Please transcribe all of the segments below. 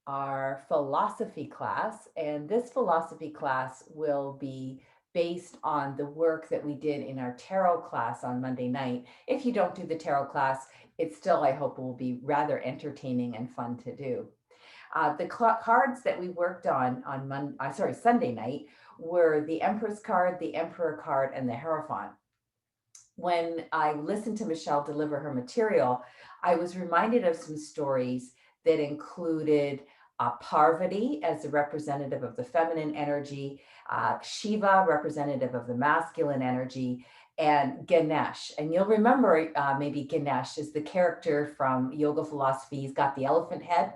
our philosophy class, and this philosophy class will be based on the work that we did in our tarot class on Monday night. If you don't do the tarot class, it still, I hope, will be rather entertaining and fun to do. The cards that we worked on Sunday night were the Empress card, the Emperor card, and the Hierophant. When I listened to Michelle deliver her material, I was reminded of some stories that included Parvati as the representative of the feminine energy, Shiva, representative of the masculine energy, and Ganesh. And you'll remember maybe Ganesh is the character from yoga philosophy. He's got the elephant head.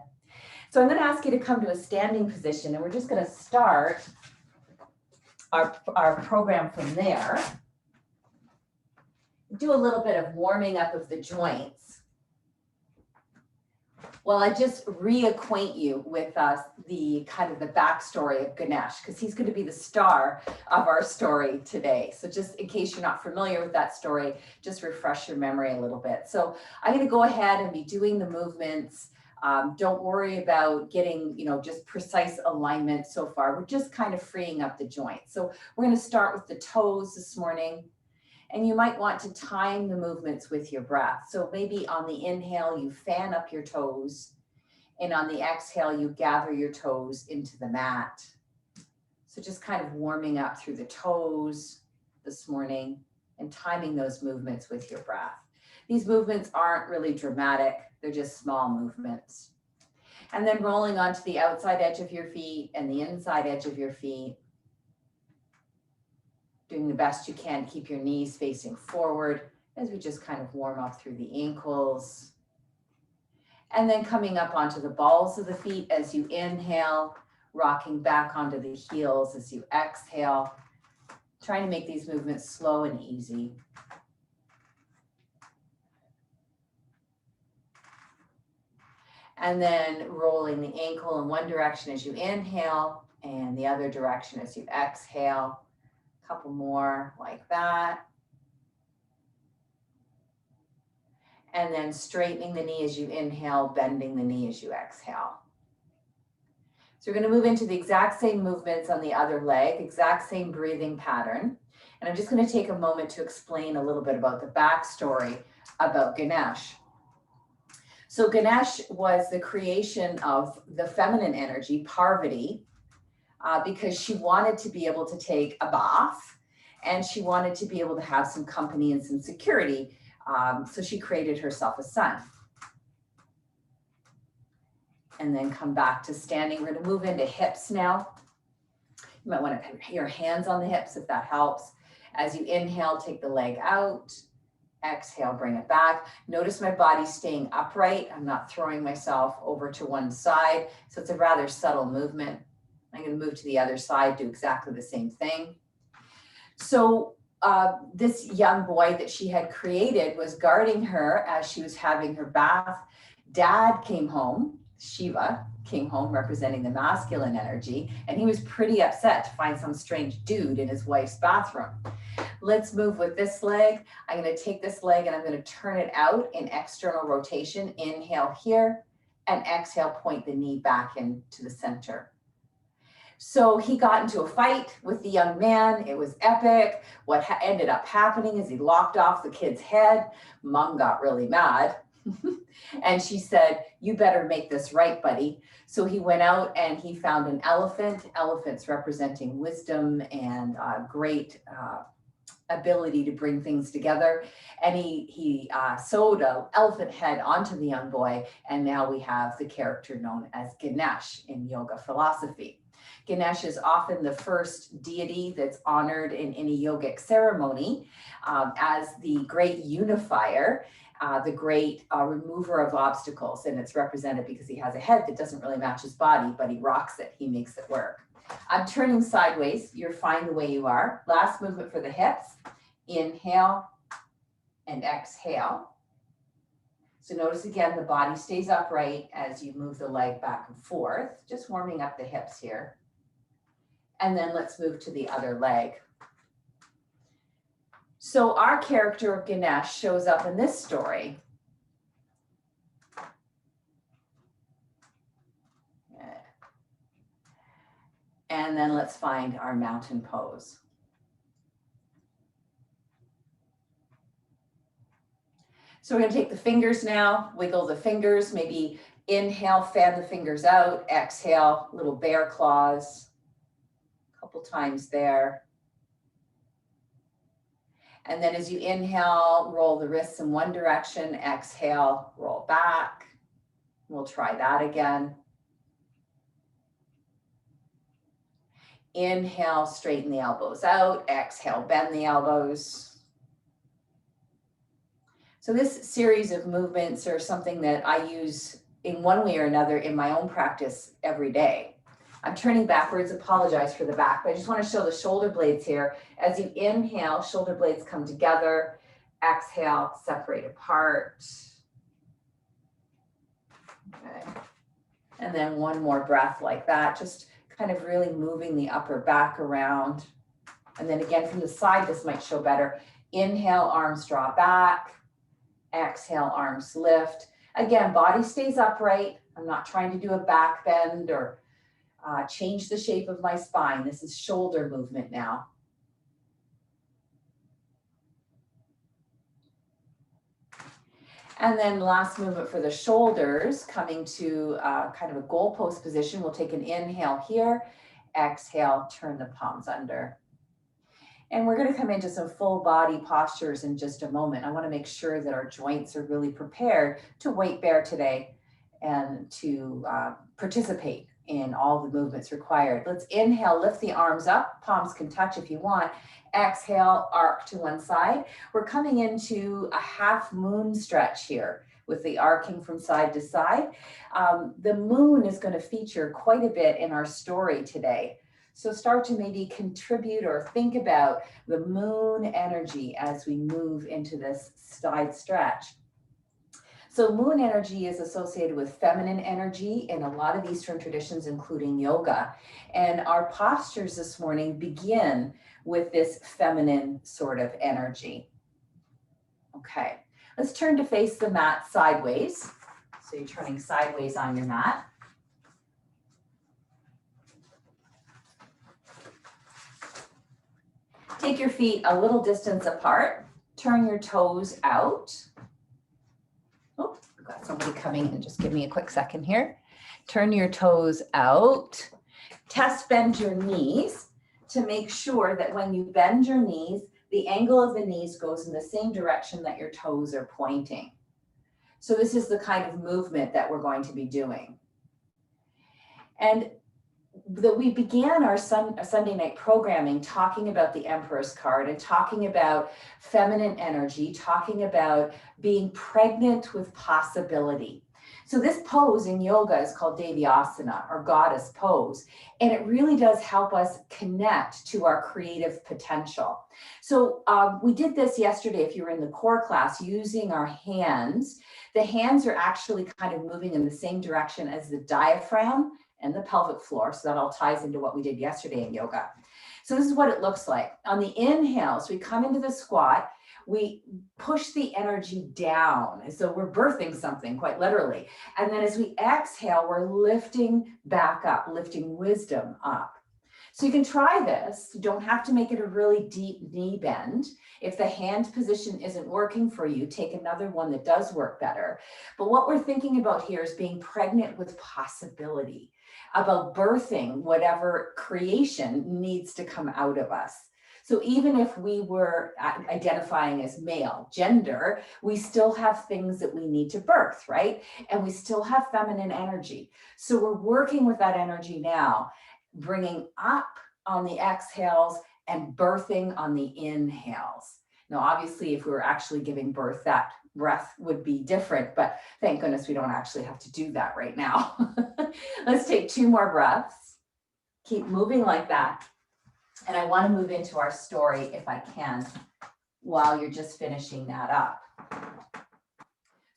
So I'm going to ask you to come to a standing position, and we're just going to start our program from there. Do a little bit of warming up of the joints. Well, I just reacquaint you with the kind of the backstory of Ganesh, because he's going to be the star of our story today. So just in case you're not familiar with that story, just refresh your memory a little bit. So I'm going to go ahead and be doing the movements. Don't worry about getting, just precise alignment so far. We're just kind of freeing up the joints. So we're going to start with the toes this morning. And you might want to time the movements with your breath. So maybe on the inhale, you fan up your toes. And on the exhale, you gather your toes into the mat. So just kind of warming up through the toes this morning and timing those movements with your breath. These movements aren't really dramatic. They're just small movements. And then rolling onto the outside edge of your feet and the inside edge of your feet. Doing the best you can to keep your knees facing forward as we just kind of warm up through the ankles. And then coming up onto the balls of the feet as you inhale, rocking back onto the heels as you exhale. Trying to make these movements slow and easy. And then rolling the ankle in one direction as you inhale and the other direction as you exhale. Couple more like that. And then straightening the knee as you inhale, bending the knee as you exhale. So we're going to move into the exact same movements on the other leg, exact same breathing pattern. And I'm just going to take a moment to explain a little bit about the backstory about Ganesh. So Ganesh was the creation of the feminine energy, Parvati, because she wanted to be able to take a bath and she wanted to be able to have some company and some security. So she created herself a son. And then come back to standing. We're going to move into hips now. You might want to put your hands on the hips if that helps. As you inhale, take the leg out. Exhale, bring it back. Notice my body staying upright. I'm not throwing myself over to one side. So it's a rather subtle movement. I'm going to move to the other side, do exactly the same thing. So this young boy that she had created was guarding her as she was having her bath. Dad came home, Shiva came home representing the masculine energy, and he was pretty upset to find some strange dude in his wife's bathroom. Let's move with this leg. I'm going to take this leg and I'm going to turn it out in external rotation. Inhale here and exhale, point the knee back into the center. So he got into a fight with the young man. It was epic. What ended up happening is he lopped off the kid's head. Mom got really mad. And she said, "You better make this right, buddy." So he went out and he found an elephant, elephants representing wisdom and great ability to bring things together. And he sewed an elephant head onto the young boy. And now we have the character known as Ganesh in yoga philosophy. Ganesh is often the first deity that's honored in any yogic ceremony as the great unifier, the great remover of obstacles. And it's represented because he has a head that doesn't really match his body, but he rocks it, he makes it work. I'm turning sideways, you're fine the way you are. Last movement for the hips, inhale and exhale. So notice again, the body stays upright as you move the leg back and forth, just warming up the hips here. And then let's move to the other leg. So our character of Ganesh shows up in this story. And then let's find our mountain pose. So we're going to take the fingers now, wiggle the fingers, maybe inhale, fan the fingers out, exhale, little bear claws, a couple times there. And then as you inhale, roll the wrists in one direction, exhale, roll back. We'll try that again. Inhale, straighten the elbows out, exhale, bend the elbows. So this series of movements are something that I use in one way or another in my own practice every day. I'm turning backwards, apologize for the back, but I just want to show the shoulder blades here. As you inhale, shoulder blades come together, exhale, separate apart. Okay. And then one more breath like that, just kind of really moving the upper back around. And then again, from the side, this might show better. Inhale, arms draw back. Exhale, arms lift. Again, body stays upright. I'm not trying to do a back bend or change the shape of my spine. This is shoulder movement now. And then last movement for the shoulders, coming to kind of a goalpost position. We'll take an inhale here. Exhale, turn the palms under. And we're going to come into some full body postures in just a moment. I want to make sure that our joints are really prepared to weight bear today and to participate in all the movements required. Let's inhale, lift the arms up. Palms can touch if you want. Exhale, arc to one side. We're coming into a half moon stretch here with the arcing from side to side. The moon is going to feature quite a bit in our story today. So start to maybe contribute or think about the moon energy as we move into this side stretch. So moon energy is associated with feminine energy in a lot of Eastern traditions, including yoga. And our postures this morning begin with this feminine sort of energy. Okay, let's turn to face the mat sideways. So you're turning sideways on your mat. Take your feet a little distance apart. Turn your toes out. Oh, I've got somebody coming in. Just give me a quick second here. Turn your toes out. Test bend your knees to make sure that when you bend your knees, the angle of the knees goes in the same direction that your toes are pointing. So this is the kind of movement that we're going to be doing. And that we began our Sunday night programming talking about the Emperor's card and talking about feminine energy, talking about being pregnant with possibility. So this pose in yoga is called Devyasana, or goddess pose, and it really does help us connect to our creative potential. So we did this yesterday, if you were in the core class, using our hands. The hands are actually kind of moving in the same direction as the diaphragm and the pelvic floor. So that all ties into what we did yesterday in yoga. So this is what it looks like. On the inhale, so we come into the squat, we push the energy down. And so we're birthing something quite literally. And then as we exhale, we're lifting back up, lifting wisdom up. So you can try this. You don't have to make it a really deep knee bend. If the hand position isn't working for you, take another one that does work better. But what we're thinking about here is being pregnant with possibility, about birthing whatever creation needs to come out of us. So even if we were identifying as male gender, we still have things that we need to birth, right? And we still have feminine energy. So we're working with that energy now, bringing up on the exhales and birthing on the inhales. Now, obviously, if we were actually giving birth, that breath would be different, but thank goodness we don't actually have to do that right now. Let's take 2 more breaths. Keep moving like that. And I want to move into our story if I can, while you're just finishing that up.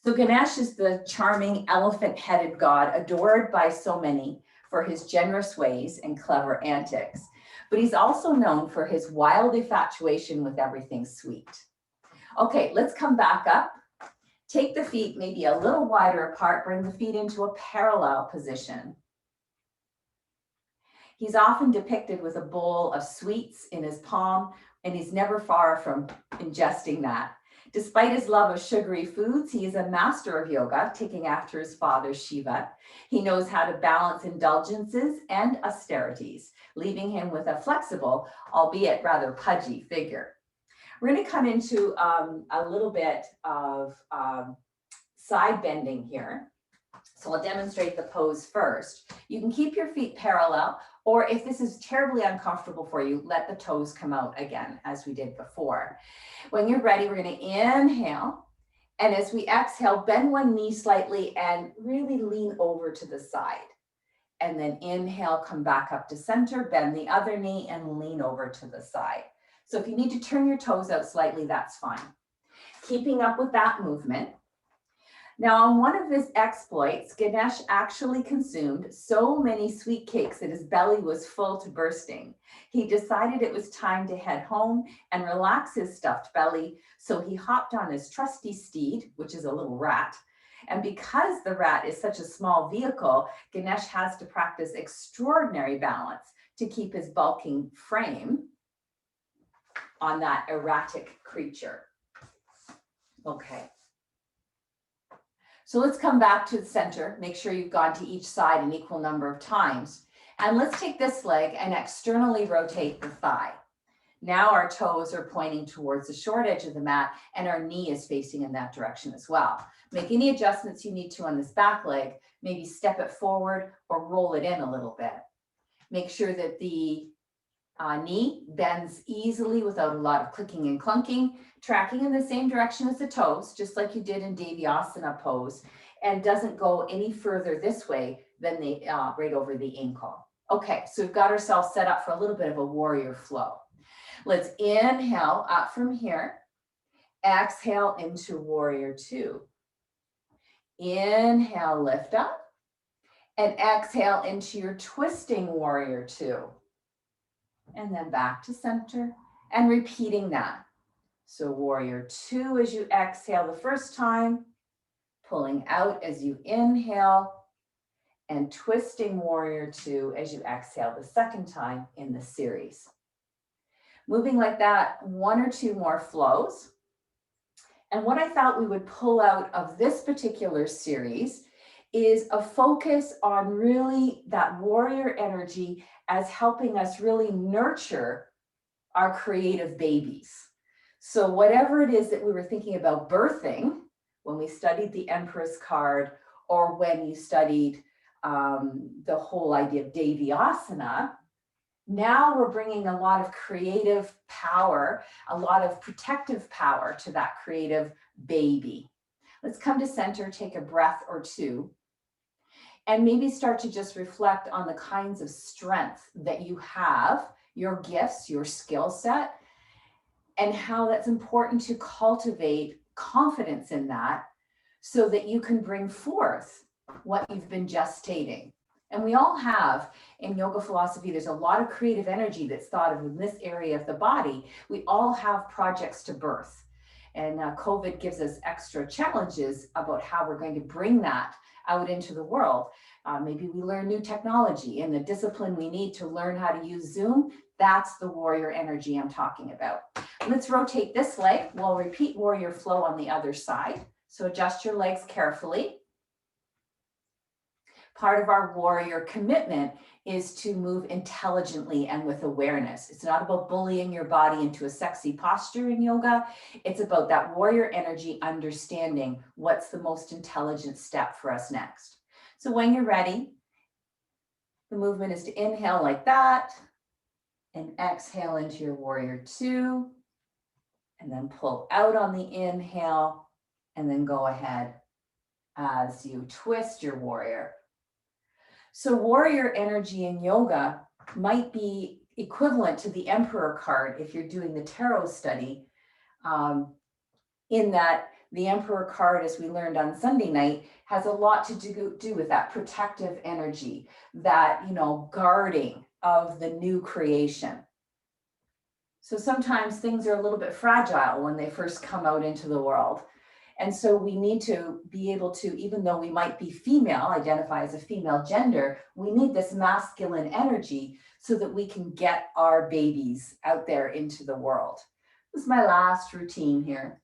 So Ganesh is the charming elephant-headed god adored by so many for his generous ways and clever antics, but he's also known for his wild infatuation with everything sweet. Okay, let's come back up. Take the feet maybe a little wider apart, bring the feet into a parallel position. He's often depicted with a bowl of sweets in his palm, and he's never far from ingesting that. Despite his love of sugary foods, he is a master of yoga, taking after his father Shiva. He knows how to balance indulgences and austerities, leaving him with a flexible, albeit rather pudgy figure. We're going to come into a little bit of side bending here. So I'll demonstrate the pose first. You can keep your feet parallel, or if this is terribly uncomfortable for you, let the toes come out again, as we did before. When you're ready, we're going to inhale. And as we exhale, bend one knee slightly and really lean over to the side. And then inhale, come back up to center, bend the other knee and lean over to the side. So if you need to turn your toes out slightly, that's fine. Keeping up with that movement. Now, on one of his exploits, Ganesh actually consumed so many sweet cakes that his belly was full to bursting. He decided it was time to head home and relax his stuffed belly, so he hopped on his trusty steed, which is a little rat. And because the rat is such a small vehicle, Ganesh has to practice extraordinary balance to keep his bulking frame on that erratic creature. Okay. So let's come back to the center. Make sure you've gone to each side an equal number of times. And let's take this leg and externally rotate the thigh. Now our toes are pointing towards the short edge of the mat and our knee is facing in that direction as well. Make any adjustments you need to on this back leg. Maybe step it forward or roll it in a little bit. Make sure that the knee bends easily without a lot of clicking and clunking, tracking in the same direction as the toes, just like you did in Devyasana pose, and doesn't go any further this way than the right over the ankle. Okay, so we've got ourselves set up for a little bit of a warrior flow. Let's inhale up from here, exhale into warrior two. Inhale, lift up, and exhale into your twisting warrior two. And then back to center and repeating that. So warrior two as you exhale the first time, pulling out as you inhale, and twisting warrior two as you exhale the second time in the series. Moving like that, one or two more flows. And what I thought we would pull out of this particular series is a focus on really that warrior energy as helping us really nurture our creative babies. So whatever it is that we were thinking about birthing when we studied the Empress card, or when you studied the whole idea of Devyasana, now we're bringing a lot of creative power, a lot of protective power to that creative baby. Let's come to center, take a breath or two, and maybe start to just reflect on the kinds of strength that you have, your gifts, your skill set, and how that's important to cultivate confidence in that so that you can bring forth what you've been gestating. And we all have, in yoga philosophy, there's a lot of creative energy that's thought of in this area of the body. We all have projects to birth. And COVID gives us extra challenges about how we're going to bring that out into the world. Maybe we learn new technology and the discipline we need to learn how to use Zoom. That's the warrior energy I'm talking about. Let's rotate this leg. We'll repeat warrior flow on the other side. So adjust your legs carefully. Part of our warrior commitment is to move intelligently and with awareness. It's not about bullying your body into a sexy posture in yoga. It's about that warrior energy understanding what's the most intelligent step for us next. So when you're ready, the movement is to inhale like that and exhale into your warrior two, and then pull out on the inhale, and then go ahead as you twist your warrior. So warrior energy in yoga might be equivalent to the Emperor card if you're doing the tarot study, in that the Emperor card, as we learned on Sunday night, has a lot to do with that protective energy, that, guarding of the new creation. So sometimes things are a little bit fragile when they first come out into the world. And so we need to be able to, even though we might be female, identify as a female gender, we need this masculine energy so that we can get our babies out there into the world. This is my last routine here.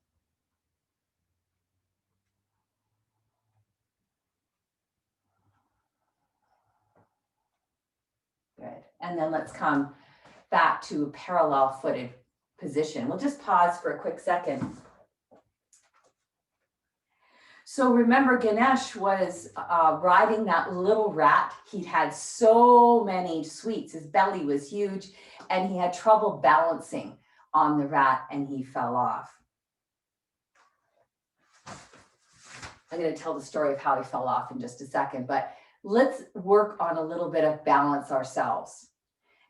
Good. And then let's come back to a parallel footed position. We'll just pause for a quick second. So remember, Ganesh was riding that little rat. He'd had so many sweets. His belly was huge, and he had trouble balancing on the rat, and he fell off. I'm going to tell the story of how he fell off in just a second, but let's work on a little bit of balance ourselves.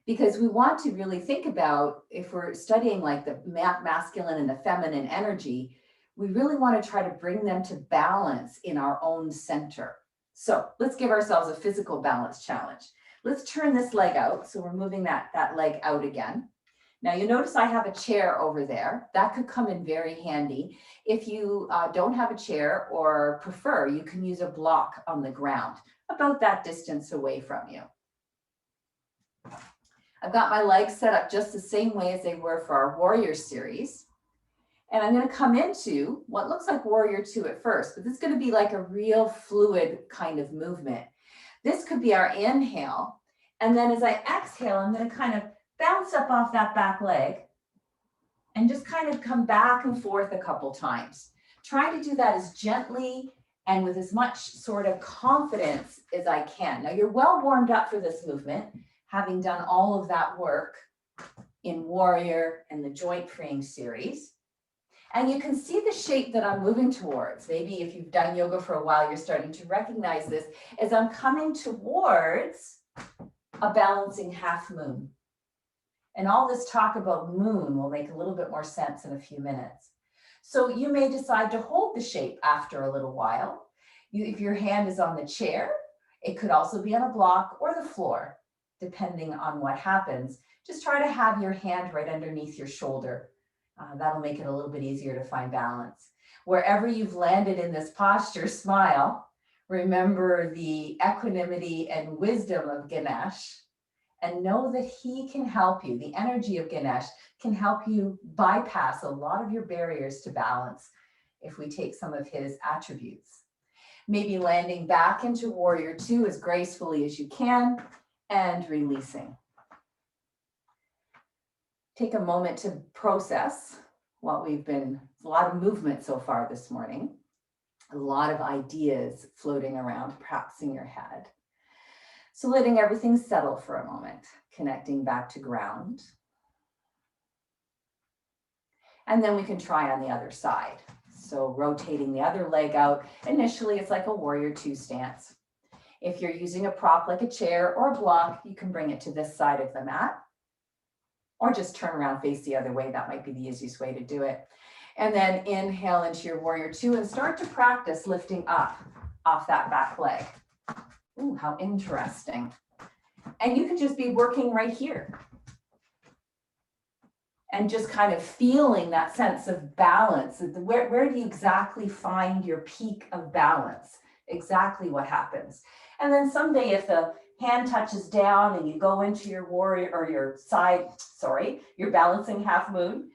Because we want to really think about, if we're studying like the masculine and the feminine energy, we really want to try to bring them to balance in our own center. So let's give ourselves a physical balance challenge. Let's turn this leg out. So we're moving that leg out again. Now you notice I have a chair over there. That could come in very handy. If you don't have a chair or prefer, you can use a block on the ground, about that distance away from you. I've got my legs set up just the same way as they were for our warrior series. And I'm going to come into what looks like warrior 2 at first, but this is going to be like a real fluid kind of movement. This could be our inhale. And then as I exhale, I'm going to kind of bounce up off that back leg and just kind of come back and forth a couple times. Try to do that as gently and with as much sort of confidence as I can. Now you're well warmed up for this movement, having done all of that work in warrior and the joint freeing series. And you can see the shape that I'm moving towards. Maybe if you've done yoga for a while, you're starting to recognize this as I'm coming towards a balancing half moon. And all this talk about moon will make a little bit more sense in a few minutes. So you may decide to hold the shape after a little while. If your hand is on the chair, it could also be on a block or the floor, depending on what happens. Just try to have your hand right underneath your shoulder. That'll make it a little bit easier to find balance. Wherever you've landed in this posture, smile. Remember the equanimity and wisdom of Ganesh, and know that he can help you. The energy of Ganesh can help you bypass a lot of your barriers to balance if we take some of his attributes. Maybe landing back into warrior 2 as gracefully as you can and releasing. Take a moment to process what a lot of movement so far this morning, a lot of ideas floating around, perhaps in your head. So letting everything settle for a moment, connecting back to ground. And then we can try on the other side. So rotating the other leg out. Initially, it's like a warrior 2 stance. If you're using a prop like a chair or a block, you can bring it to this side of the mat. Or just turn around, face the other way. That might be the easiest way to do it. And then inhale into your warrior 2 and start to practice lifting up off that back leg. Ooh, how interesting. And you can just be working right here. And just kind of feeling that sense of balance. Where do you exactly find your peak of balance? Exactly what happens. And then someday if the hand touches down and you go into your warrior or your balancing half moon,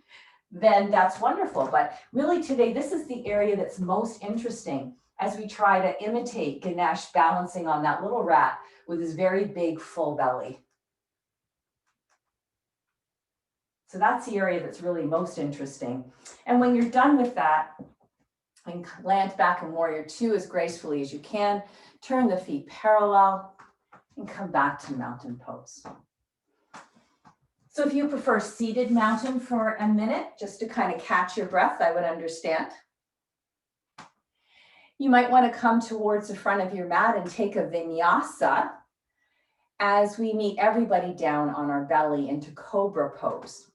then that's wonderful. But really today, this is the area that's most interesting as we try to imitate Ganesh balancing on that little rat with his very big full belly. So that's the area that's really most interesting. And when you're done with that, and land back in warrior 2 as gracefully as you can, turn the feet parallel, and come back to mountain pose. So if you prefer seated mountain for a minute, just to kind of catch your breath, I would understand. You might want to come towards the front of your mat and take a vinyasa as we meet everybody down on our belly into cobra pose.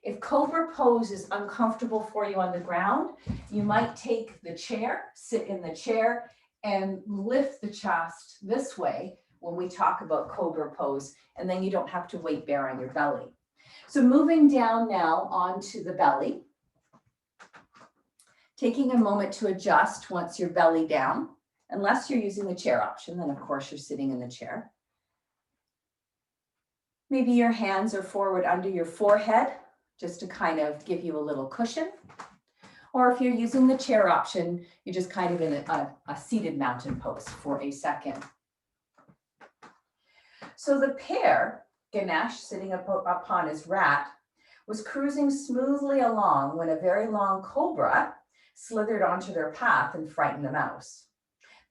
If cobra pose is uncomfortable for you on the ground, you might take the chair, sit in the chair, and lift the chest this way when we talk about cobra pose, and then you don't have to weight bear on your belly. So moving down now onto the belly. Taking a moment to adjust once your belly down, unless you're using the chair option, then of course you're sitting in the chair. Maybe your hands are forward under your forehead, just to kind of give you a little cushion. Or if you're using the chair option, you're just kind of in a seated mountain pose for a second. So the pair, Ganesh sitting upon his rat, was cruising smoothly along when a very long cobra slithered onto their path and frightened the mouse.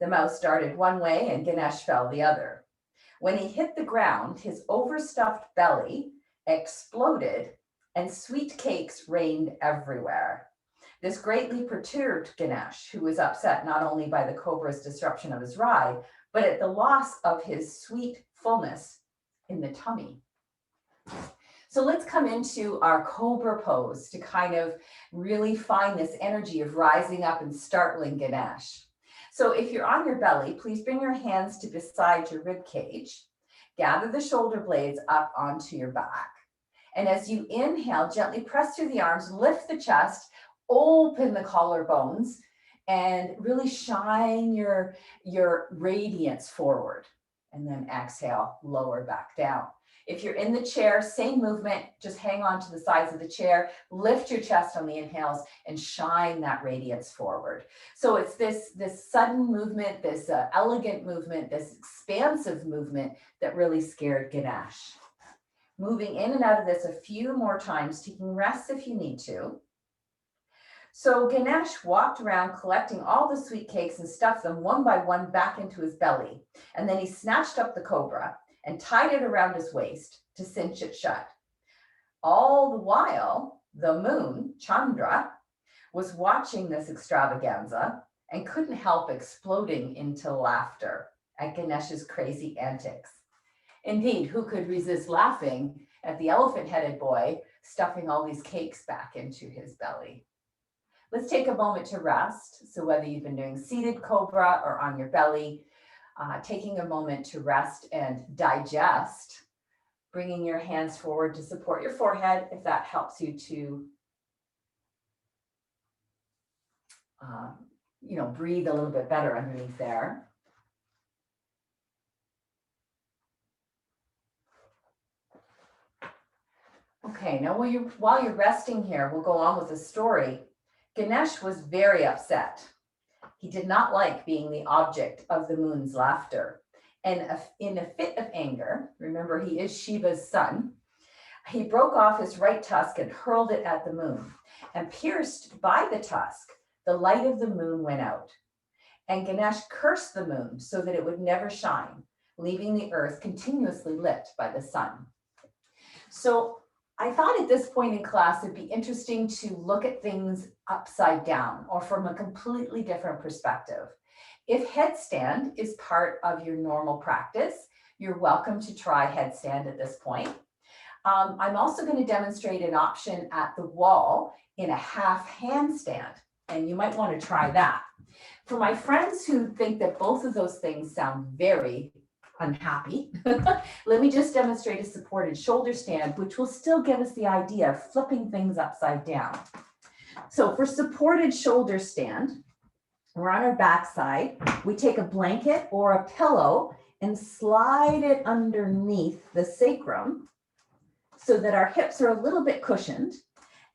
The mouse darted one way and Ganesh fell the other. When he hit the ground, his overstuffed belly exploded and sweet cakes rained everywhere. This greatly perturbed Ganesh, who was upset not only by the cobra's disruption of his ride, but at the loss of his sweet fullness in the tummy. So let's come into our cobra pose to kind of really find this energy of rising up and startling Ganesh. So if you're on your belly, please bring your hands to beside your rib cage. Gather the shoulder blades up onto your back. And as you inhale, gently press through the arms, lift the chest, open the collarbones, and really shine your radiance forward. And then exhale, lower back down. If you're in the chair, same movement, just hang on to the sides of the chair, lift your chest on the inhales and shine that radiance forward. So it's this sudden movement, this elegant movement, this expansive movement that really scared Ganesh. Moving in and out of this a few more times, taking rests if you need to. So Ganesh walked around collecting all the sweet cakes and stuffed them one by one back into his belly. And then he snatched up the cobra and tied it around his waist to cinch it shut. All the while, the moon, Chandra, was watching this extravaganza and couldn't help exploding into laughter at Ganesh's crazy antics. Indeed, who could resist laughing at the elephant-headed boy stuffing all these cakes back into his belly? Let's take a moment to rest. So whether you've been doing seated cobra or on your belly, taking a moment to rest and digest, bringing your hands forward to support your forehead if that helps you to breathe a little bit better underneath there. Okay, now while you're resting here, we'll go on with the story. Ganesh was very upset. He did not like being the object of the moon's laughter. And in a fit of anger, remember he is Shiva's son, he broke off his right tusk and hurled it at the moon. And pierced by the tusk, the light of the moon went out. And Ganesh cursed the moon so that it would never shine, leaving the earth continuously lit by the sun. So I thought at this point in class, it'd be interesting to look at things upside down or from a completely different perspective. If headstand is part of your normal practice, you're welcome to try headstand at this point. I'm also going to demonstrate an option at the wall in a half handstand, and you might want to try that. For my friends who think that both of those things sound very unhappy, let me just demonstrate a supported shoulder stand, which will still give us the idea of flipping things upside down. So for supported shoulder stand, we're on our backside. We take a blanket or a pillow and slide it underneath the sacrum so that our hips are a little bit cushioned,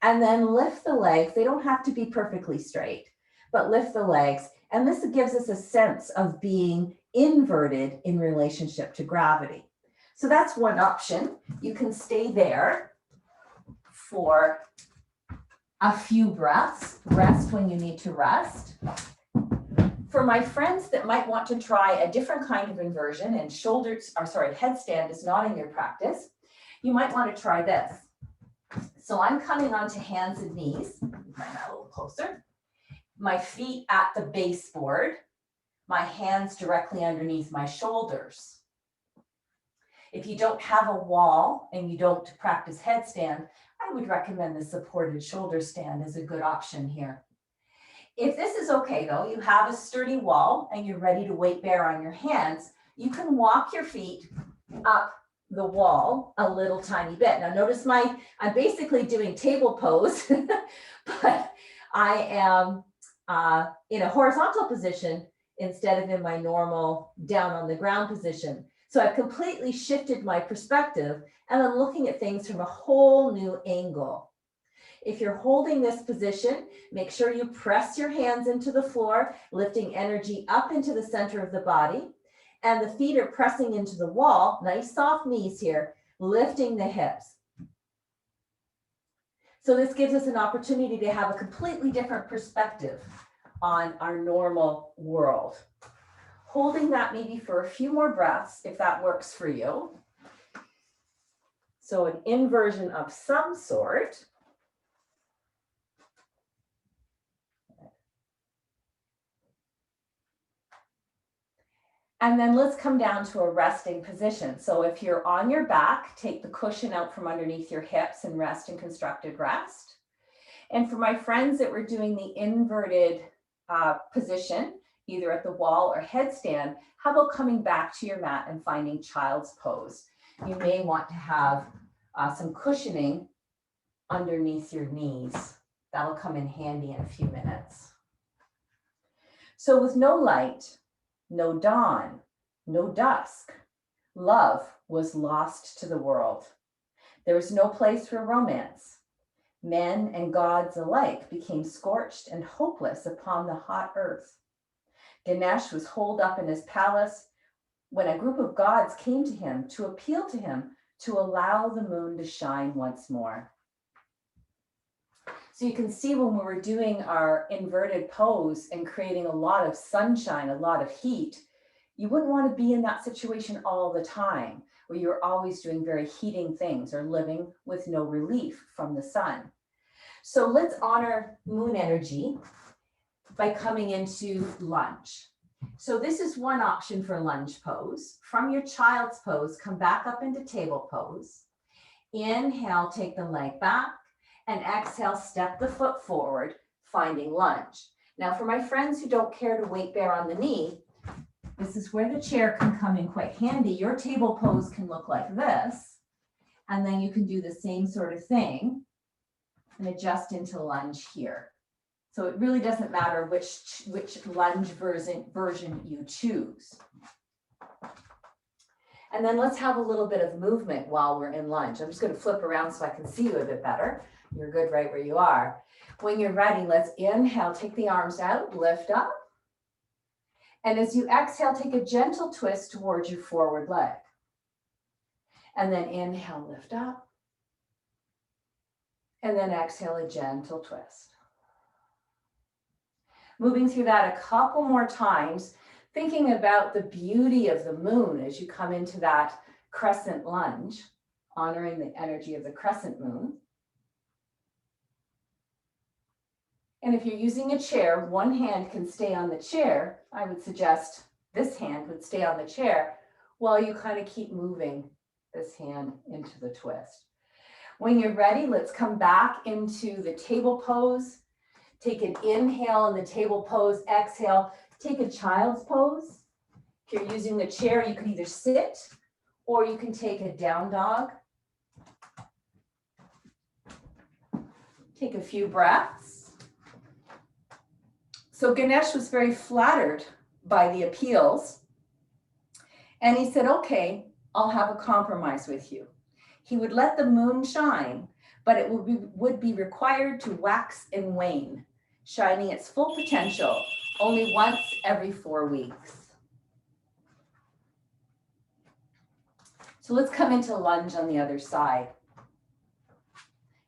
and then lift the legs. They don't have to be perfectly straight, but lift the legs. And this gives us a sense of being inverted in relationship to gravity. So that's one option. You can stay there for a few breaths. Rest when you need to rest. For my friends that might want to try a different kind of inversion and headstand is not in your practice, you might want to try this. So I'm coming onto hands and knees. Bring that a little closer. My feet at the baseboard, my hands directly underneath my shoulders. If you don't have a wall and you don't practice headstand, I would recommend the supported shoulder stand as a good option here. If this is okay though, you have a sturdy wall and you're ready to weight bear on your hands, you can walk your feet up the wall a little tiny bit. Now notice I'm basically doing table pose, but I am in a horizontal position instead of in my normal down on the ground position. So I've completely shifted my perspective and I'm looking at things from a whole new angle. If you're holding this position, make sure you press your hands into the floor, lifting energy up into the center of the body. And the feet are pressing into the wall, nice soft knees here, lifting the hips. So this gives us an opportunity to have a completely different perspective on our normal world. Holding that maybe for a few more breaths, if that works for you. So an inversion of some sort. And then let's come down to a resting position. So if you're on your back, take the cushion out from underneath your hips and rest in constructed rest. And for my friends that were doing the inverted position, either at the wall or headstand, how about coming back to your mat and finding child's pose? You may want to have some cushioning underneath your knees. That'll come in handy in a few minutes. So with no light, no dawn, no dusk, love was lost to the world. There was no place for romance. Men and gods alike became scorched and hopeless upon the hot earth. Ganesh was holed up in his palace when a group of gods came to him to appeal to him to allow the moon to shine once more. So you can see when we were doing our inverted pose and creating a lot of sunshine, a lot of heat, you wouldn't want to be in that situation all the time where you're always doing very heating things or living with no relief from the sun. So let's honor moon energy by coming into lunge. So this is one option for lunge pose. From your child's pose, come back up into table pose. Inhale, take the leg back, and exhale, step the foot forward, finding lunge. Now for my friends who don't care to weight bear on the knee, this is where the chair can come in quite handy. Your table pose can look like this, and then you can do the same sort of thing and adjust into lunge here. So it really doesn't matter which lunge version you choose. And then let's have a little bit of movement while we're in lunge. I'm just going to flip around so I can see you a bit better. You're good right where you are. When you're ready, let's inhale, take the arms out, lift up. And as you exhale, take a gentle twist towards your forward leg. And then inhale, lift up. And then exhale, a gentle twist. Moving through that a couple more times, thinking about the beauty of the moon as you come into that crescent lunge, honoring the energy of the crescent moon. And if you're using a chair, one hand can stay on the chair. I would suggest this hand would stay on the chair while you kind of keep moving this hand into the twist. When you're ready, let's come back into the table pose. Take an inhale in the table pose, exhale, take a child's pose. If you're using the chair, you can either sit or you can take a down dog. Take a few breaths. So Ganesh was very flattered by the appeals. And he said, okay, I'll have a compromise with you. He would let the moon shine, but it would be required to wax and wane, shining its full potential only once every 4 weeks. So let's come into lunge on the other side.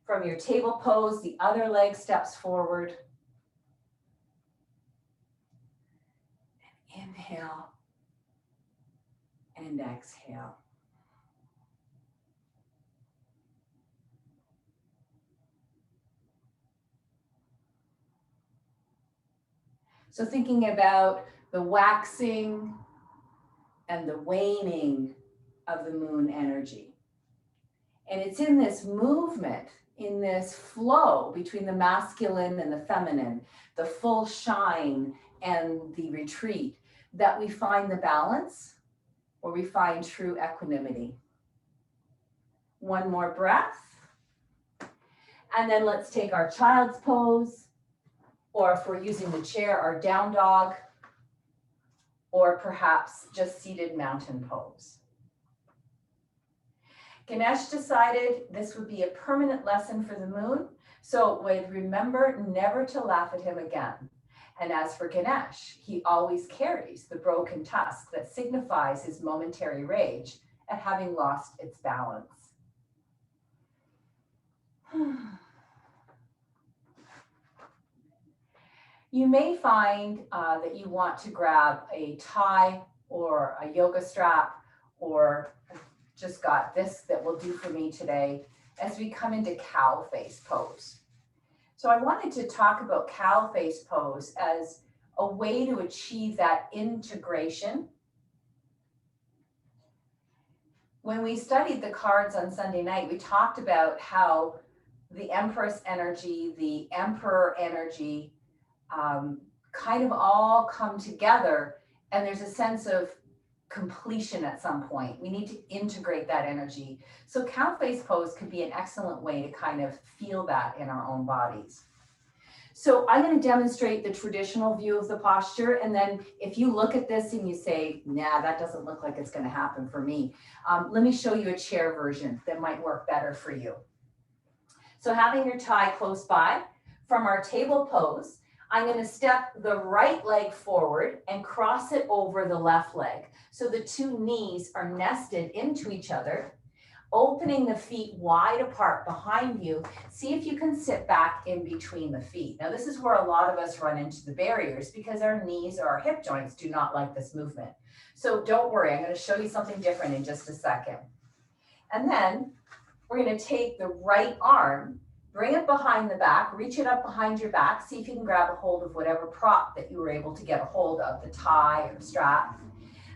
From your table pose, the other leg steps forward. Inhale and exhale. So thinking about the waxing and the waning of the moon energy. And it's in this movement, in this flow between the masculine and the feminine, the full shine and the retreat, that we find the balance, or we find true equanimity. One more breath. And then let's take our child's pose. or if we're using the chair, our down dog, or perhaps just seated mountain pose. Ganesh decided this would be a permanent lesson for the moon, so would remember never to laugh at him again. And as for Ganesh, he always carries the broken tusk that signifies his momentary rage at having lost its balance. You may find that you want to grab a tie or a yoga strap, or just got this that will do for me today as we come into cow face pose. So I wanted to talk about cow face pose as a way to achieve that integration. When we studied the cards on Sunday night, we talked about how the Empress energy, the Emperor energy, kind of all come together, and there's a sense of completion at some point. We need to integrate that energy. So cow face pose could be an excellent way to kind of feel that in our own bodies. So I'm going to demonstrate the traditional view of the posture, and then if you look at this and you say, nah, that doesn't look like it's going to happen for me, let me show you a chair version that might work better for you. So having your tie close by, from our table pose, I'm going to step the right leg forward and cross it over the left leg. So the two knees are nested into each other, opening the feet wide apart behind you. See if you can sit back in between the feet. Now, this is where a lot of us run into the barriers because our knees or our hip joints do not like this movement. So don't worry, I'm going to show you something different in just a second. And then we're going to take the right arm, bring it behind the back, reach it up behind your back, see if you can grab a hold of whatever prop that you were able to get a hold of, the tie or strap.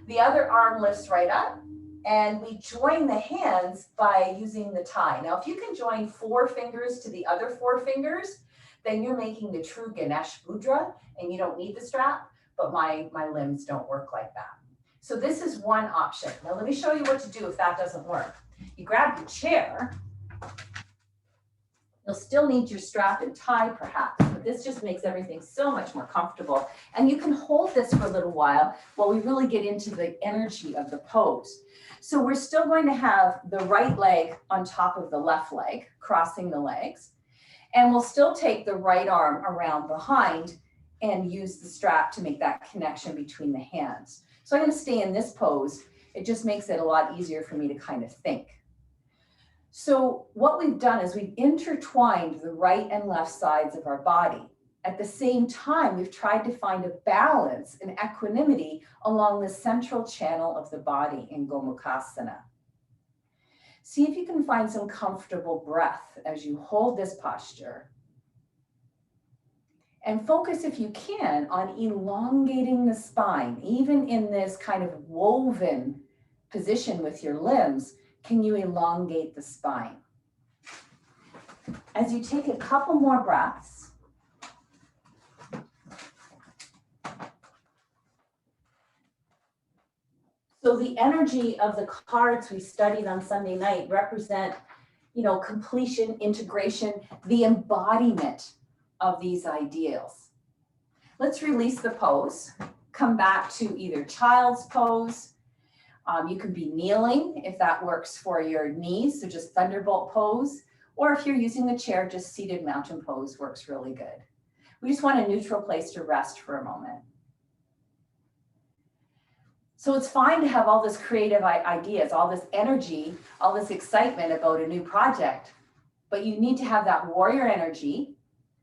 The other arm lifts right up, and we join the hands by using the tie. Now, if you can join 4 fingers to the other 4 fingers, then you're making the true Ganesh mudra, and you don't need the strap, but my limbs don't work like that. So this is one option. Now, let me show you what to do if that doesn't work. You grab your chair. You'll still need your strap and tie perhaps, but this just makes everything so much more comfortable. And you can hold this for a little while we really get into the energy of the pose. So we're still going to have the right leg on top of the left leg, crossing the legs. And we'll still take the right arm around behind and use the strap to make that connection between the hands. So I'm going to stay in this pose. It just makes it a lot easier for me to kind of think. So what we've done is we've intertwined the right and left sides of our body. At the same time, we've tried to find a balance and equanimity along the central channel of the body in Gomukhasana. See if you can find some comfortable breath as you hold this posture. And focus, if you can, on elongating the spine. Even in this kind of woven position with your limbs, can you elongate the spine? As you take a couple more breaths, so the energy of the cards we studied on Sunday night represent, completion, integration, the embodiment of these ideals. Let's release the pose. Come back to either child's pose. You can be kneeling if that works for your knees, so just thunderbolt pose, or if you're using the chair, just seated mountain pose works really good. We just want a neutral place to rest for a moment. So it's fine to have all this creative ideas, all this energy, all this excitement about a new project, but you need to have that warrior energy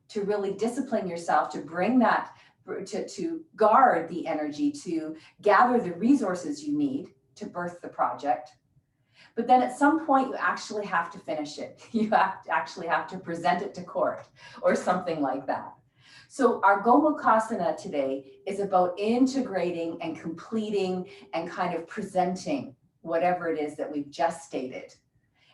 to really discipline yourself, to bring that, to guard the energy, to gather the resources you need to birth the project. But then at some point, you actually have to finish it. You actually have to present it to court or something like that. So our Gomukhasana today is about integrating and completing and kind of presenting whatever it is that we've just stated.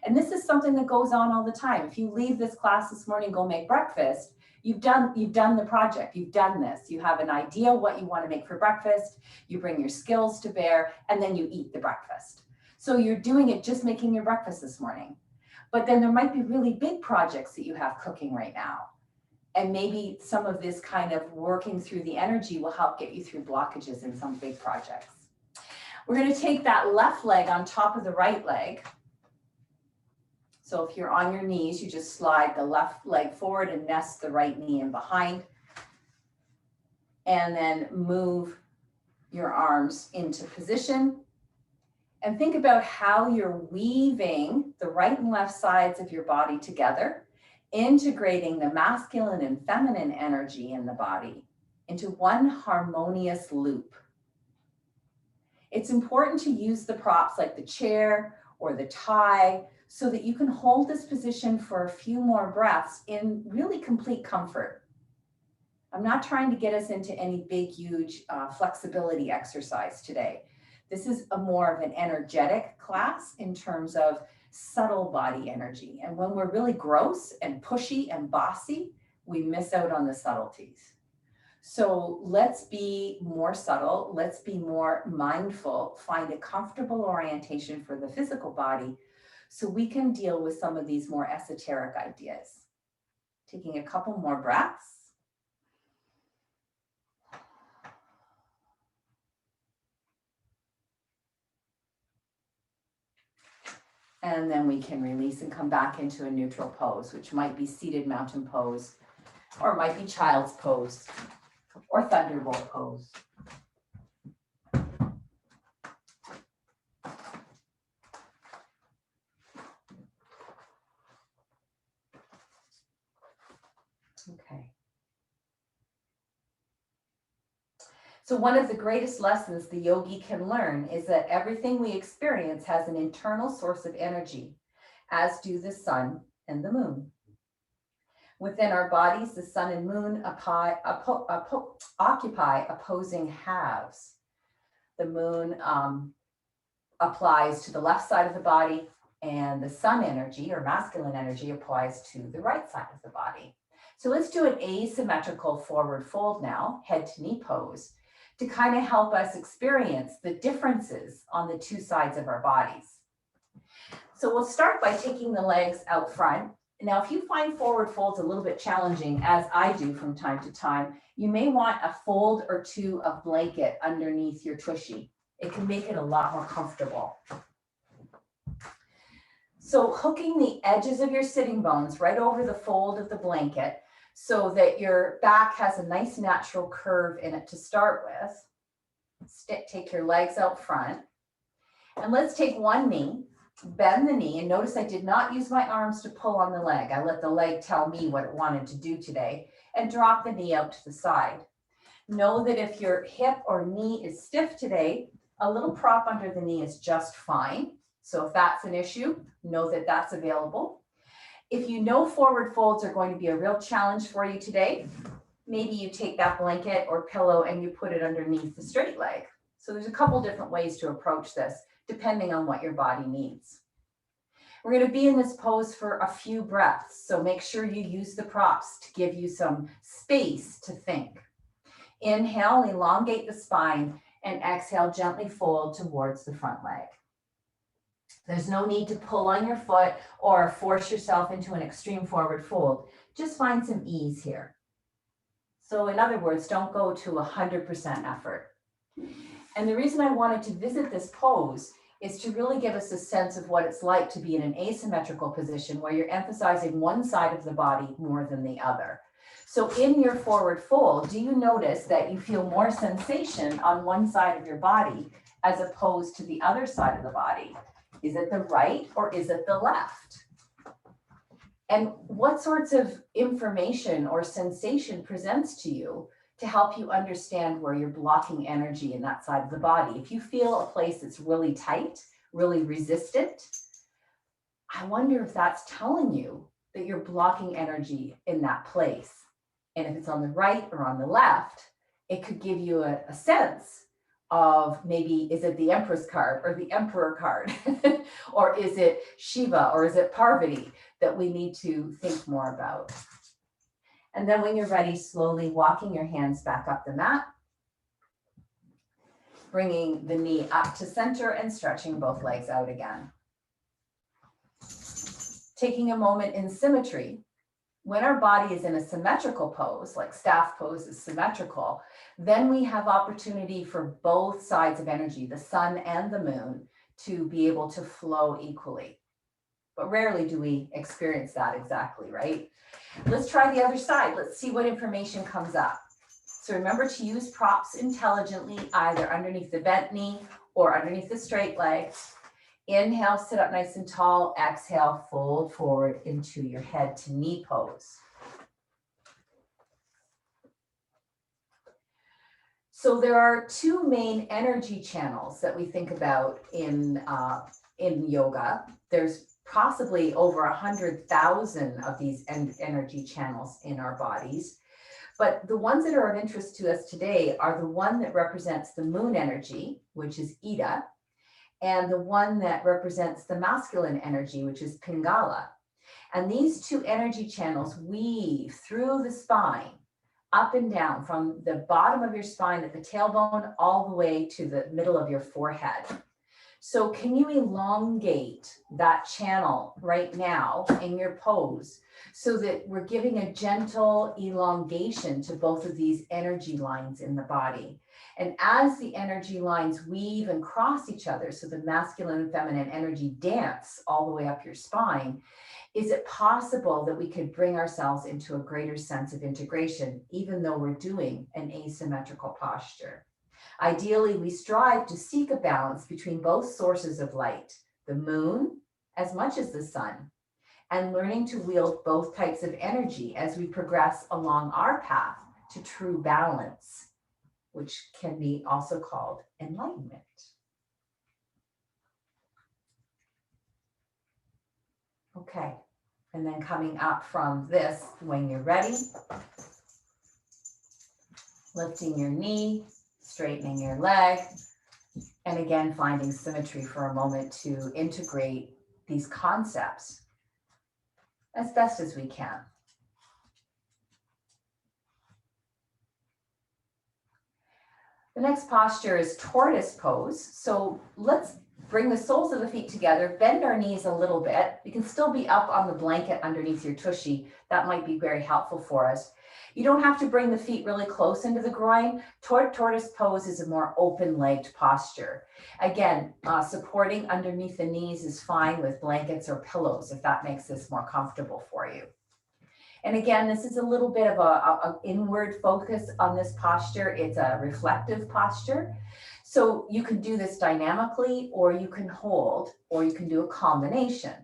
And this is something that goes on all the time. If you leave this class this morning, go make breakfast, you've done the project, you've done this. You have an idea what you want to make for breakfast, you bring your skills to bear, and then you eat the breakfast. So you're doing it just making your breakfast this morning. But then there might be really big projects that you have cooking right now. And maybe some of this kind of working through the energy will help get you through blockages in some big projects. We're going to take that left leg on top of the right leg. So if you're on your knees, you just slide the left leg forward and nest the right knee in behind. And then move your arms into position. And think about how you're weaving the right and left sides of your body together, integrating the masculine and feminine energy in the body into one harmonious loop. It's important to use the props like the chair or the tie so that you can hold this position for a few more breaths in really complete comfort. I'm not trying to get us into any big, huge flexibility exercise today. This is a more of an energetic class in terms of subtle body energy. And when we're really gross and pushy and bossy, we miss out on the subtleties. So let's be more subtle. Let's be more mindful. Find a comfortable orientation for the physical body so we can deal with some of these more esoteric ideas. Taking a couple more breaths. And then we can release and come back into a neutral pose, which might be seated mountain pose, or it might be child's pose, or thunderbolt pose. Okay. So one of the greatest lessons the yogi can learn is that everything we experience has an internal source of energy, as do the sun and the moon. Within our bodies, the sun and moon occupy opposing halves. The moon applies to the left side of the body, and the sun energy or masculine energy applies to the right side of the body. So let's do an asymmetrical forward fold now, head to knee pose, to kind of help us experience the differences on the two sides of our bodies. So we'll start by taking the legs out front. Now, if you find forward folds a little bit challenging, as I do from time to time, you may want a fold or two of blanket underneath your tushy. It can make it a lot more comfortable. So hooking the edges of your sitting bones right over the fold of the blanket so that your back has a nice natural curve in it to start with. Take your legs out front. And let's take one knee, bend the knee, and notice I did not use my arms to pull on the leg. I let the leg tell me what it wanted to do today, and drop the knee out to the side. Know that if your hip or knee is stiff today, a little prop under the knee is just fine. So if that's an issue, know that that's available. If you know forward folds are going to be a real challenge for you today, maybe you take that blanket or pillow and you put it underneath the straight leg. So there's a couple different ways to approach this, depending on what your body needs. We're going to be in this pose for a few breaths, so make sure you use the props to give you some space to think. Inhale, elongate the spine, and exhale, gently fold towards the front leg. There's no need to pull on your foot or force yourself into an extreme forward fold. Just find some ease here. So in other words, don't go to 100% effort. And the reason I wanted to visit this pose is to really give us a sense of what it's like to be in an asymmetrical position where you're emphasizing one side of the body more than the other. So in your forward fold, do you notice that you feel more sensation on one side of your body as opposed to the other side of the body? Is it the right or is it the left? And what sorts of information or sensation presents to you to help you understand where you're blocking energy in that side of the body? If you feel a place that's really tight, really resistant, I wonder if that's telling you that you're blocking energy in that place. And if it's on the right or on the left, it could give you a sense of maybe, is it the Empress card or the Emperor card? Or is it Shiva or is it Parvati that we need to think more about? And then when you're ready, slowly walking your hands back up the mat, bringing the knee up to center and stretching both legs out again. Taking a moment in symmetry When our body is in a symmetrical pose, like staff pose is symmetrical, then we have opportunity for both sides of energy, the sun and the moon, to be able to flow equally. But rarely do we experience that exactly, right? Let's try the other side. Let's see what information comes up. So remember to use props intelligently, either underneath the bent knee or underneath the straight leg. Inhale, sit up nice and tall. Exhale, fold forward into your head to knee pose. So there are two main energy channels that we think about in yoga. There's possibly over 100,000 of these energy channels in our bodies. But the ones that are of interest to us today are the one that represents the moon energy, which is Ida, and the one that represents the masculine energy, which is Pingala. And these two energy channels weave through the spine, up and down, from the bottom of your spine at the tailbone all the way to the middle of your forehead. So can you elongate that channel right now in your pose so that we're giving a gentle elongation to both of these energy lines in the body? And as the energy lines weave and cross each other, so the masculine and feminine energy dance all the way up your spine, is it possible that we could bring ourselves into a greater sense of integration, even though we're doing an asymmetrical posture? Ideally, we strive to seek a balance between both sources of light, the moon as much as the sun, and learning to wield both types of energy as we progress along our path to true balance, which can be also called enlightenment. Okay, and then coming up from this, when you're ready, lifting your knee, straightening your leg, and again, finding symmetry for a moment to integrate these concepts as best as we can. The next posture is tortoise pose. So let's bring the soles of the feet together, bend our knees a little bit. You can still be up on the blanket underneath your tushy. That might be very helpful for us. You don't have to bring the feet really close into the groin. Tortoise pose is a more open-legged posture. Again, supporting underneath the knees is fine with blankets or pillows if that makes this more comfortable for you. And again, this is a little bit of an inward focus on this posture. It's a reflective posture. So you can do this dynamically, or you can hold, or you can do a combination.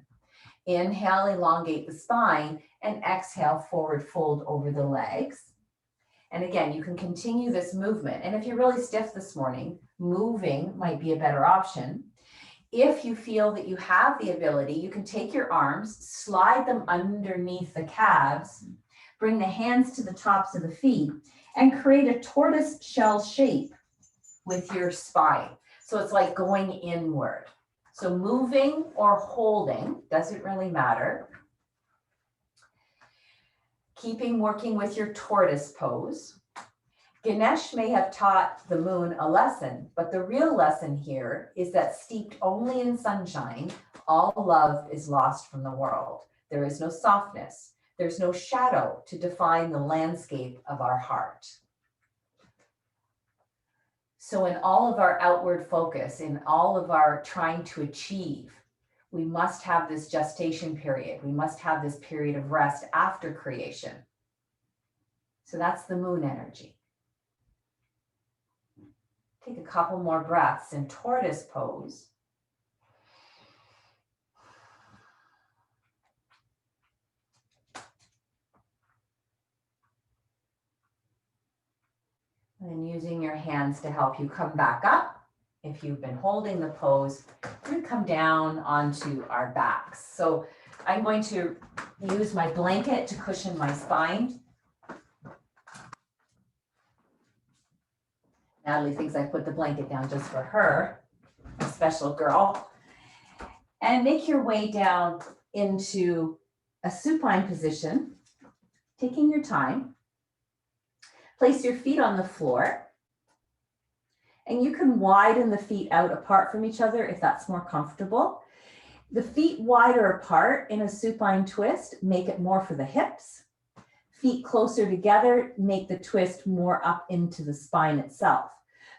Inhale, elongate the spine, and exhale, forward fold over the legs. And again, you can continue this movement. And if you're really stiff this morning, moving might be a better option. If you feel that you have the ability, you can take your arms, slide them underneath the calves, bring the hands to the tops of the feet, and create a tortoise shell shape with your spine. So it's like going inward. So moving or holding, doesn't really matter. Working with your tortoise pose. Ganesh may have taught the moon a lesson, but the real lesson here is that steeped only in sunshine, all love is lost from the world. There is no softness. There's no shadow to define the landscape of our heart. So in all of our outward focus, in all of our trying to achieve, we must have this gestation period. We must have this period of rest after creation. So that's the moon energy. Take a couple more breaths in tortoise pose. And then using your hands to help you come back up. If you've been holding the pose, we're going to come down onto our backs. So I'm going to use my blanket to cushion my spine. Natalie thinks I put the blanket down just for her, a special girl. And make your way down into a supine position, taking your time. Place your feet on the floor. And you can widen the feet out apart from each other if that's more comfortable. The feet wider apart in a supine twist make it more for the hips. Feet closer together make the twist more up into the spine itself.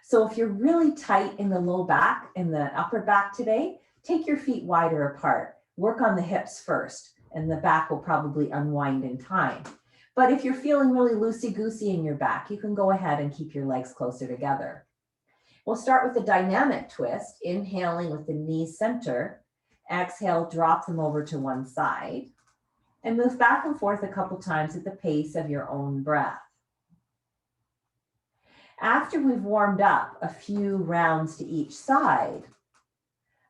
So if you're really tight in the low back, in the upper back today, take your feet wider apart. Work on the hips first, and the back will probably unwind in time. But if you're feeling really loosey-goosey in your back, you can go ahead and keep your legs closer together. We'll start with a dynamic twist, inhaling with the knees center. Exhale, drop them over to one side, and move back and forth a couple times at the pace of your own breath. After we've warmed up a few rounds to each side,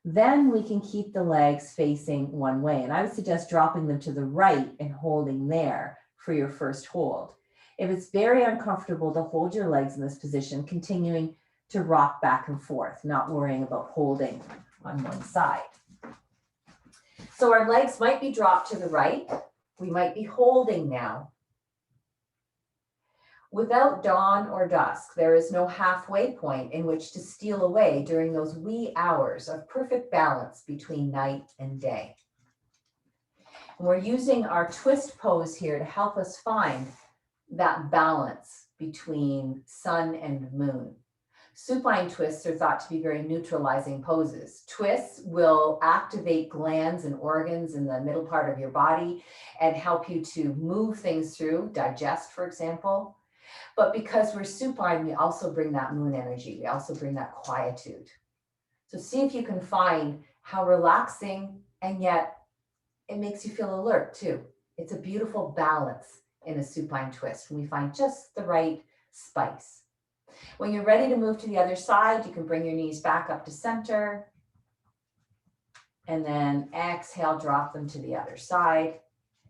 then we can keep the legs facing one way. And I would suggest dropping them to the right and holding there for your first hold. If it's very uncomfortable to hold your legs in this position, continuing to rock back and forth, not worrying about holding on one side. So our legs might be dropped to the right. We might be holding now. Without dawn or dusk, there is no halfway point in which to steal away during those wee hours of perfect balance between night and day. And we're using our twist pose here to help us find that balance between sun and moon. Supine twists are thought to be very neutralizing poses. Twists will activate glands and organs in the middle part of your body and help you to move things through, digest, for example. But because we're supine, we also bring that moon energy. We also bring that quietude. So see if you can find how relaxing, and yet it makes you feel alert too. It's a beautiful balance in a supine twist when we find just the right spice. When you're ready to move to the other side, you can bring your knees back up to center. And then exhale, drop them to the other side.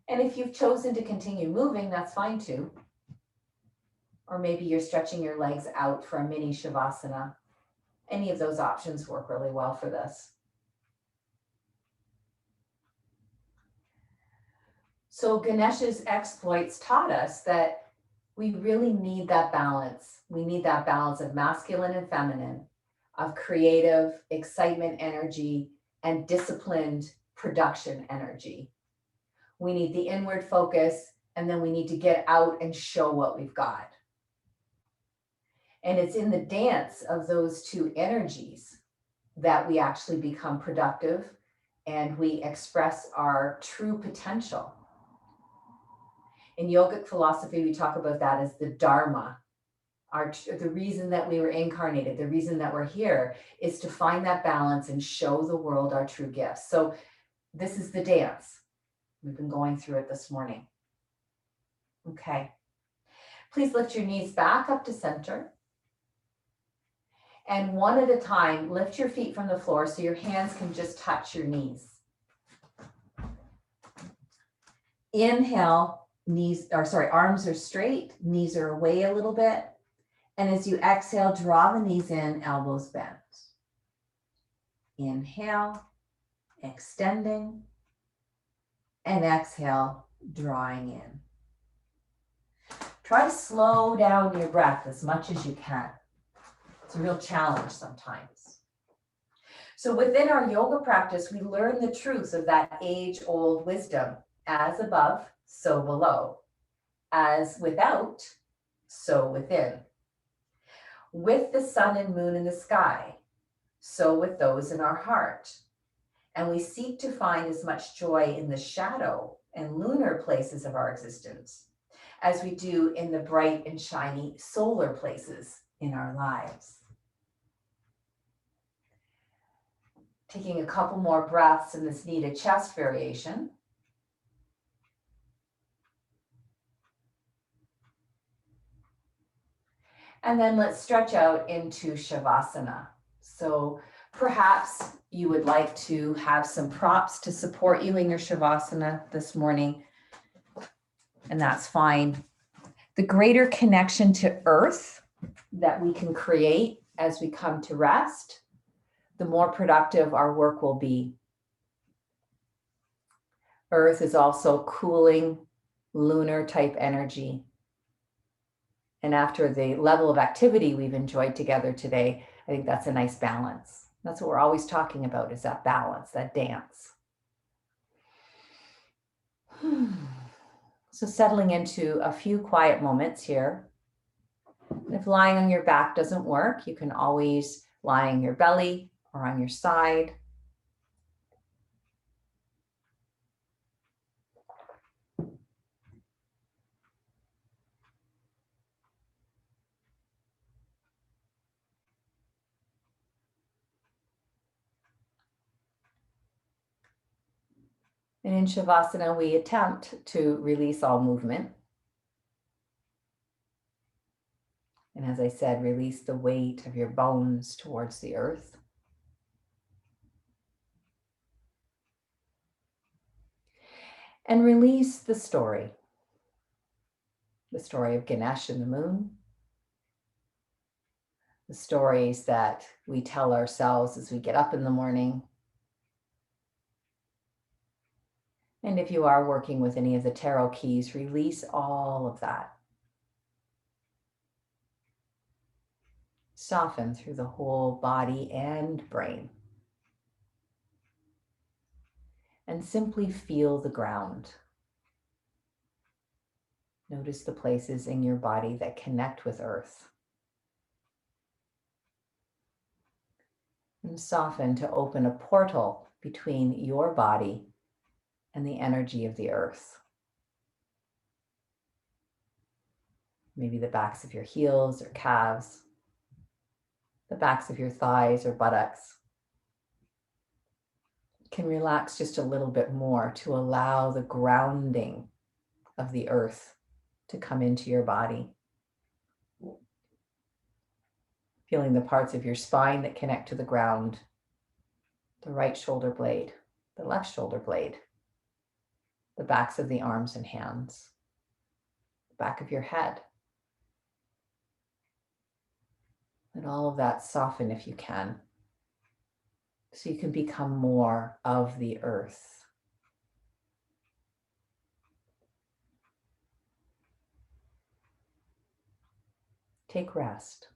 And if you've chosen to continue moving, that's fine too. Or maybe you're stretching your legs out for a mini shavasana. Any of those options work really well for this. So Ganesh's exploits taught us that we really need that balance. We need that balance of masculine and feminine, of creative excitement energy and disciplined production energy. We need the inward focus, and then we need to get out and show what we've got. And it's in the dance of those two energies that we actually become productive and we express our true potential. In yogic philosophy, we talk about that as the Dharma. The reason that we were incarnated, the reason that we're here is to find that balance and show the world our true gifts. So this is the dance. We've been going through it this morning. Okay. Please lift your knees back up to center. And one at a time, lift your feet from the floor so your hands can just touch your knees. Inhale, arms are straight, knees are away a little bit. And as you exhale, draw the knees in, elbows bent. Inhale, extending, and exhale, drawing in. Try to slow down your breath as much as you can. It's a real challenge sometimes. So within our yoga practice, we learn the truth of that age-old wisdom. As above, so below. As without, so within. With the sun and moon in the sky, so with those in our heart. And we seek to find as much joy in the shadow and lunar places of our existence as we do in the bright and shiny solar places in our lives. Taking a couple more breaths in this needed chest variation. And then let's stretch out into Shavasana. So perhaps you would like to have some props to support you in your Shavasana this morning, and that's fine. The greater connection to earth that we can create as we come to rest, the more productive our work will be. Earth is also cooling, lunar type energy. And after the level of activity we've enjoyed together today, I think that's a nice balance. That's what we're always talking about, is that balance, that dance. So settling into a few quiet moments here. If lying on your back doesn't work, you can always lie on your belly or on your side. And in Shavasana, we attempt to release all movement. And as I said, release the weight of your bones towards the earth. And release the story of Ganesh and the moon, the stories that we tell ourselves as we get up in the morning. And if you are working with any of the tarot keys, release all of that. Soften through the whole body and brain. And simply feel the ground. Notice the places in your body that connect with earth. And soften to open a portal between your body and the energy of the earth. Maybe the backs of your heels or calves, the backs of your thighs or buttocks. Can relax just a little bit more to allow the grounding of the earth to come into your body. Feeling the parts of your spine that connect to the ground, the right shoulder blade, the left shoulder blade, the backs of the arms and hands, the back of your head. Let all of that soften if you can, so you can become more of the earth. Take rest.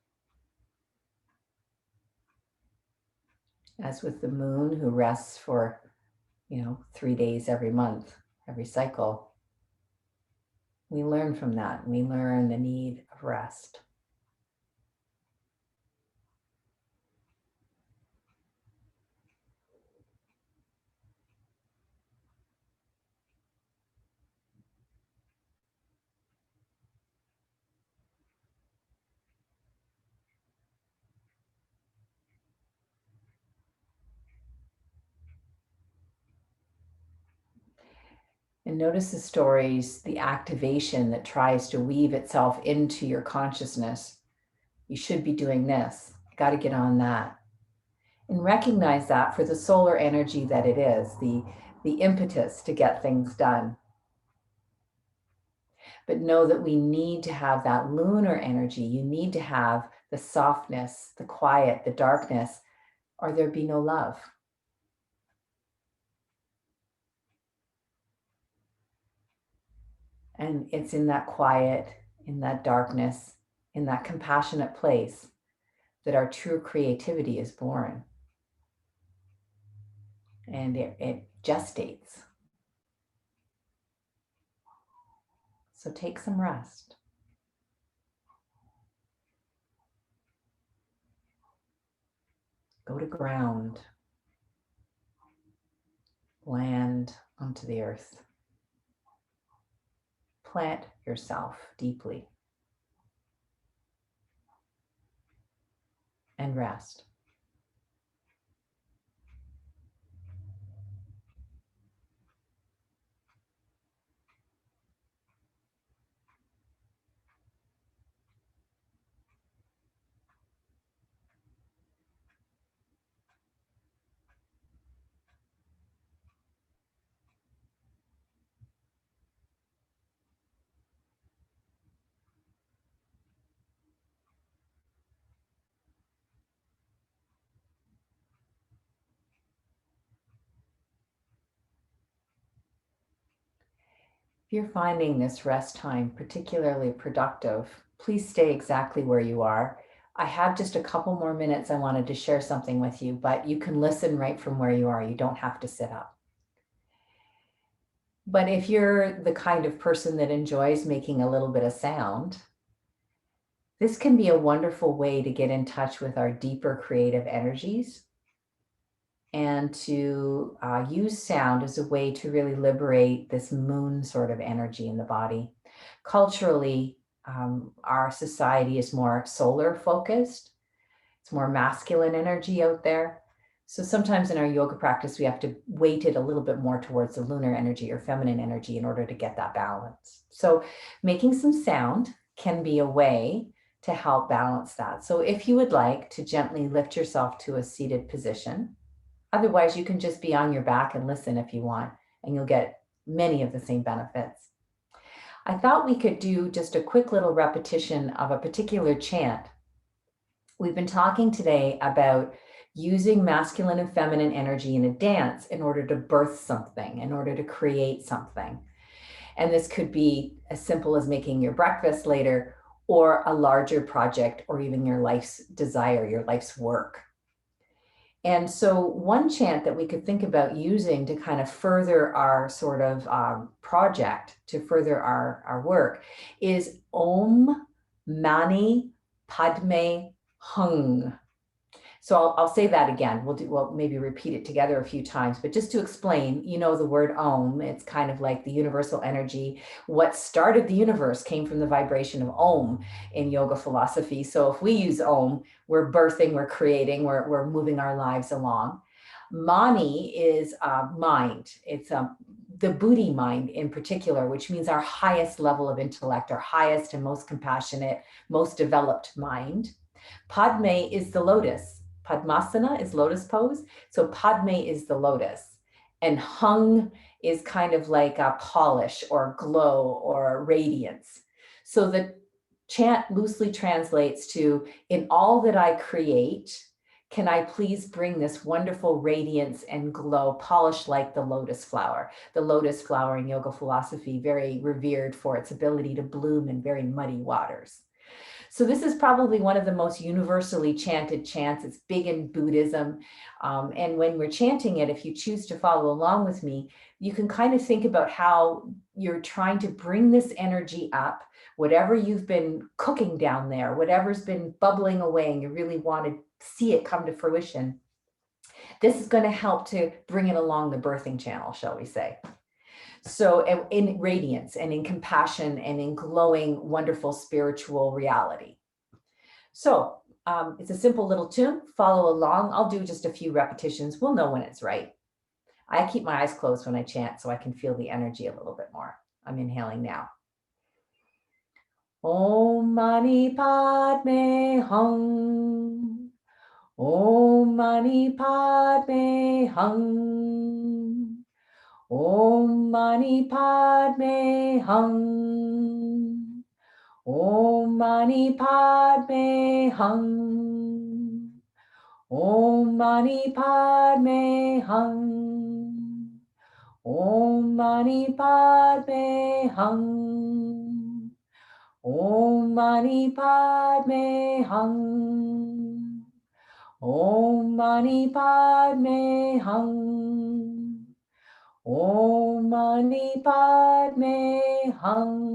As with the moon, who rests for, 3 days every month, every cycle, we learn from that. We learn the need of rest. And notice the stories, the activation that tries to weave itself into your consciousness. You should be doing this. Got to get on that. And recognize that for the solar energy that it is, the impetus to get things done. But know that we need to have that lunar energy. You need to have the softness, the quiet, the darkness, or there'd be no love. And it's in that quiet, in that darkness, in that compassionate place that our true creativity is born. And it gestates. So take some rest. Go to ground. Land onto the earth. Plant yourself deeply. And rest. If you're finding this rest time particularly productive, please stay exactly where you are. I have just a couple more minutes. I wanted to share something with you, but you can listen right from where you are. You don't have to sit up. But if you're the kind of person that enjoys making a little bit of sound, this can be a wonderful way to get in touch with our deeper creative energies and to use sound as a way to really liberate this moon sort of energy in the body. Culturally, our society is more solar focused. It's more masculine energy out there. So sometimes in our yoga practice, we have to weight it a little bit more towards the lunar energy or feminine energy in order to get that balance. So making some sound can be a way to help balance that. So if you would like to gently lift yourself to a seated position, otherwise you can just be on your back and listen if you want, and you'll get many of the same benefits. I thought we could do just a quick little repetition of a particular chant. We've been talking today about using masculine and feminine energy in a dance in order to birth something, in order to create something. And this could be as simple as making your breakfast later, or a larger project, or even your life's desire, your life's work. And so one chant that we could think about using to kind of further our sort of project, to further our work, is Om Mani Padme Hung. So I'll say that again. We'll maybe repeat it together a few times, but just to explain, you know, the word Om, it's kind of like the universal energy. What started the universe came from the vibration of Om in yoga philosophy. So if we use Om, we're birthing, we're creating, we're moving our lives along. Mani is mind. It's the Buddhi mind in particular, which means our highest level of intellect, our highest and most compassionate, most developed mind. Padme is the lotus. Padmasana is lotus pose. So Padme is the lotus. And hung is kind of like a polish or glow or radiance. So the chant loosely translates to, in all that I create, can I please bring this wonderful radiance and glow, polished like the lotus flower. The lotus flower in yoga philosophy, very revered for its ability to bloom in very muddy waters. So this is probably one of the most universally chanted chants. It's big in Buddhism. And when we're chanting it, if you choose to follow along with me, you can kind of think about how you're trying to bring this energy up, whatever you've been cooking down there, whatever's been bubbling away and you really want to see it come to fruition. This is going to help to bring it along the birthing channel, shall we say. So in radiance and in compassion and in glowing, wonderful spiritual reality. So it's a simple little tune. Follow along. I'll do just a few repetitions. We'll know when it's right. I keep my eyes closed when I chant so I can feel the energy a little bit more. I'm inhaling now. Om Mani Padme Hum. Om Mani Padme Hum. Om Mani Padme Hum. Om Mani Padme Hum. Om Mani Padme Hum. Om Mani Padme Hum. Om Mani Padme Hum. Om Mani Padme Hum. Om Mani Padme Hum.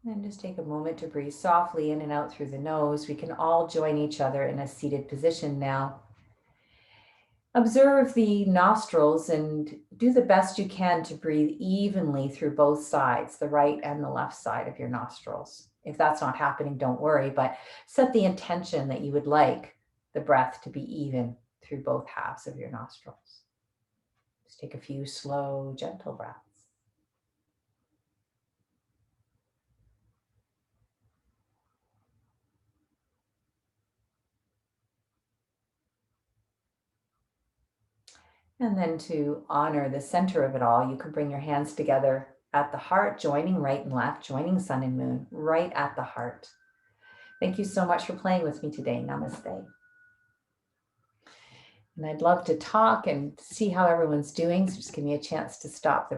And just take a moment to breathe softly in and out through the nose. We can all join each other in a seated position now. Observe the nostrils and do the best you can to breathe evenly through both sides, the right and the left side of your nostrils. If that's not happening, don't worry, but set the intention that you would like the breath to be even through both halves of your nostrils. Just take a few slow, gentle breaths. And then to honor the center of it all, you can bring your hands together at the heart, joining right and left, joining sun and moon, right at the heart. Thank you so much for playing with me today. Namaste. And I'd love to talk and see how everyone's doing. So just give me a chance to stop the